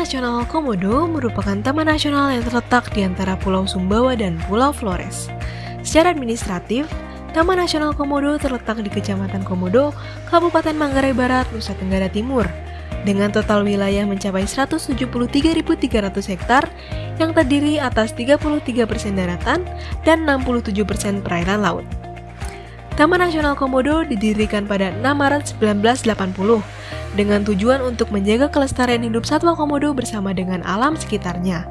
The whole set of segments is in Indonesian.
Nasional Komodo merupakan taman nasional yang terletak di antara Pulau Sumbawa dan Pulau Flores. Secara administratif, Taman Nasional Komodo terletak di Kecamatan Komodo, Kabupaten Manggarai Barat, Nusa Tenggara Timur, dengan total wilayah mencapai 173.300 hektar yang terdiri atas 33% daratan dan 67% perairan laut. Taman Nasional Komodo didirikan pada 6 Maret 1980 dengan tujuan untuk menjaga kelestarian hidup satwa komodo bersama dengan alam sekitarnya.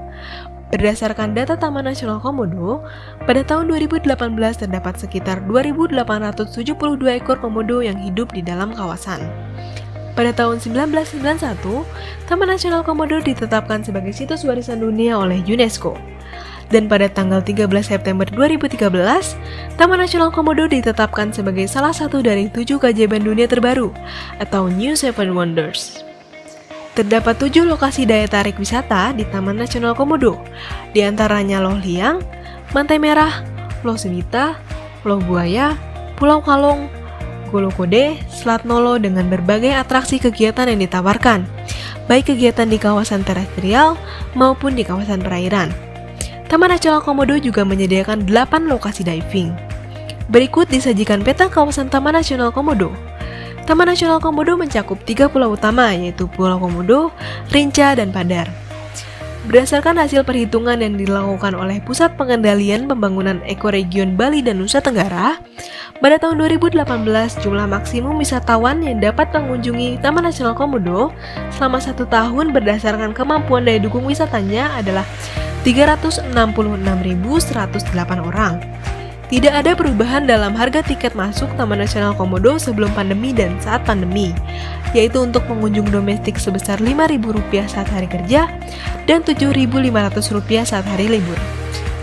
Berdasarkan data Taman Nasional Komodo, pada tahun 2018 terdapat sekitar 2.872 ekor komodo yang hidup di dalam kawasan. Pada tahun 1991, Taman Nasional Komodo ditetapkan sebagai situs warisan dunia oleh UNESCO. Dan pada tanggal 13 September 2013, Taman Nasional Komodo ditetapkan sebagai salah satu dari 7 keajaiban dunia terbaru atau New Seven Wonders. Terdapat 7 lokasi daya tarik wisata di Taman Nasional Komodo, di antaranya Loh Liang, Mantai Merah, Loh Sewita, Loh Buaya, Pulau Kalong, Golokode, Selat Nolo dengan berbagai atraksi kegiatan yang ditawarkan, baik kegiatan di kawasan terestrial maupun di kawasan perairan. Taman Nasional Komodo juga menyediakan 8 lokasi diving. Berikut disajikan peta kawasan Taman Nasional Komodo. Taman Nasional Komodo mencakup 3 pulau utama, yaitu Pulau Komodo, Rinca, dan Padar. Berdasarkan hasil perhitungan yang dilakukan oleh Pusat Pengendalian Pembangunan Ekoregion Bali dan Nusa Tenggara, pada tahun 2018 jumlah maksimum wisatawan yang dapat mengunjungi Taman Nasional Komodo selama 1 tahun berdasarkan kemampuan daya dukung wisatanya adalah 366.108 orang. Tidak ada perubahan dalam harga tiket masuk Taman Nasional Komodo sebelum pandemi dan saat pandemi, yaitu untuk pengunjung domestik sebesar Rp5.000 saat hari kerja dan Rp7.500 saat hari libur.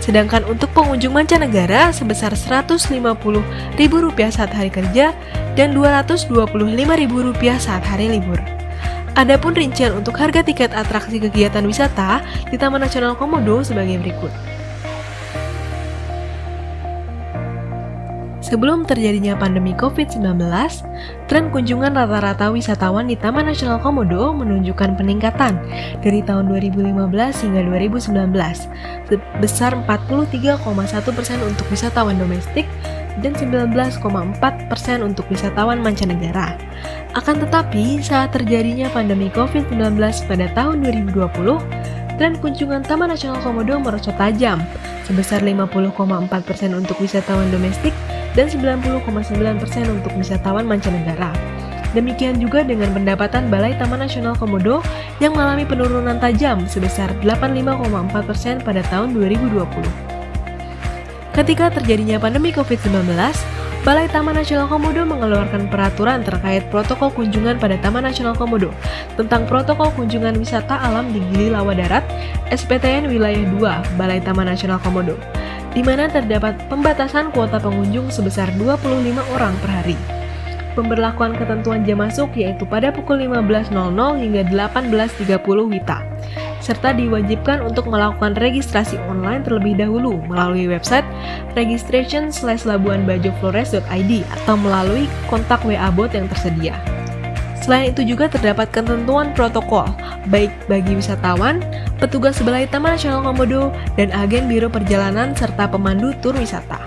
Sedangkan untuk pengunjung mancanegara sebesar Rp150.000 saat hari kerja dan Rp225.000 saat hari libur. Adapun rincian untuk harga tiket atraksi kegiatan wisata di Taman Nasional Komodo sebagai berikut. Sebelum terjadinya pandemi COVID-19, tren kunjungan rata-rata wisatawan di Taman Nasional Komodo menunjukkan peningkatan dari tahun 2015 hingga 2019, sebesar 43,1% untuk wisatawan domestik dan 19,4% untuk wisatawan mancanegara. Akan tetapi, saat terjadinya pandemi COVID-19 pada tahun 2020, tren kunjungan Taman Nasional Komodo merosot tajam, sebesar 50,4% untuk wisatawan domestik dan 90,9% untuk wisatawan mancanegara. Demikian juga dengan pendapatan Balai Taman Nasional Komodo yang mengalami penurunan tajam sebesar 85,4% pada tahun 2020. Ketika terjadinya pandemi COVID-19, Balai Taman Nasional Komodo mengeluarkan peraturan terkait protokol kunjungan pada Taman Nasional Komodo tentang protokol kunjungan wisata alam di Gili Lawa Darat, SPTN Wilayah 2, Balai Taman Nasional Komodo, di mana terdapat pembatasan kuota pengunjung sebesar 25 orang per hari. Pemberlakuan ketentuan jam masuk yaitu pada pukul 15.00 hingga 18.30 WITA, serta diwajibkan untuk melakukan registrasi online terlebih dahulu melalui website registration/labuanbajoflores.id atau melalui kontak WA bot yang tersedia. Selain itu juga terdapat ketentuan protokol, baik bagi wisatawan, petugas Balai Taman Nasional Komodo, dan agen biro perjalanan serta pemandu tur wisata,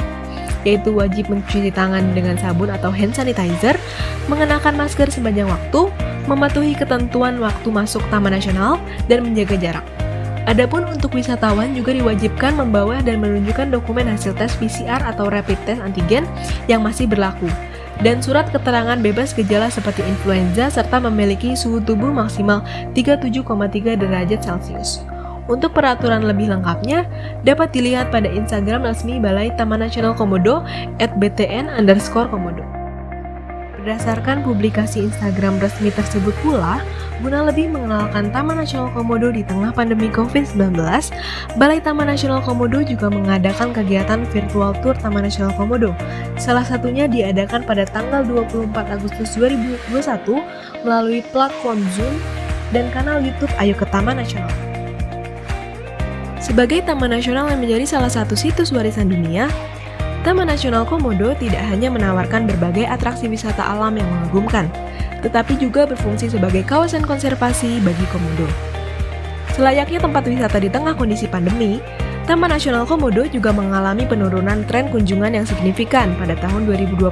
yaitu wajib mencuci tangan dengan sabun atau hand sanitizer, mengenakan masker sepanjang waktu, mematuhi ketentuan waktu masuk Taman Nasional, dan menjaga jarak. Adapun untuk wisatawan juga diwajibkan membawa dan menunjukkan dokumen hasil tes PCR atau rapid test antigen yang masih berlaku, dan surat keterangan bebas gejala seperti influenza serta memiliki suhu tubuh maksimal 37,3 derajat Celcius. Untuk peraturan lebih lengkapnya dapat dilihat pada Instagram resmi Balai Taman Nasional Komodo @btn_komodo. Berdasarkan publikasi Instagram resmi tersebut pula, guna lebih mengenalkan Taman Nasional Komodo di tengah pandemi COVID-19, Balai Taman Nasional Komodo juga mengadakan kegiatan virtual tour Taman Nasional Komodo. Salah satunya diadakan pada tanggal 24 Agustus 2021 melalui platform Zoom dan kanal YouTube Ayo ke Taman Nasional. Sebagai taman nasional yang menjadi salah satu situs warisan dunia, Taman Nasional Komodo tidak hanya menawarkan berbagai atraksi wisata alam yang mengagumkan, tetapi juga berfungsi sebagai kawasan konservasi bagi komodo. Selayaknya tempat wisata di tengah kondisi pandemi, Taman Nasional Komodo juga mengalami penurunan tren kunjungan yang signifikan pada tahun 2020.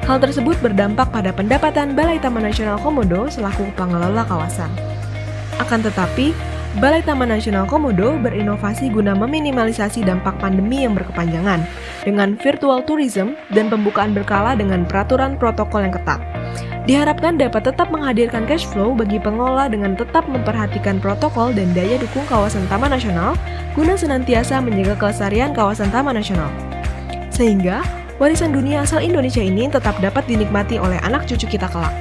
Hal tersebut berdampak pada pendapatan Balai Taman Nasional Komodo selaku pengelola kawasan. Akan tetapi, Balai Taman Nasional Komodo berinovasi guna meminimalisasi dampak pandemi yang berkepanjangan dengan virtual tourism dan pembukaan berkala dengan peraturan protokol yang ketat. Diharapkan dapat tetap menghadirkan cash flow bagi pengelola dengan tetap memperhatikan protokol dan daya dukung kawasan Taman Nasional guna senantiasa menjaga kelestarian kawasan Taman Nasional. Sehingga, warisan dunia asal Indonesia ini tetap dapat dinikmati oleh anak cucu kita kelak.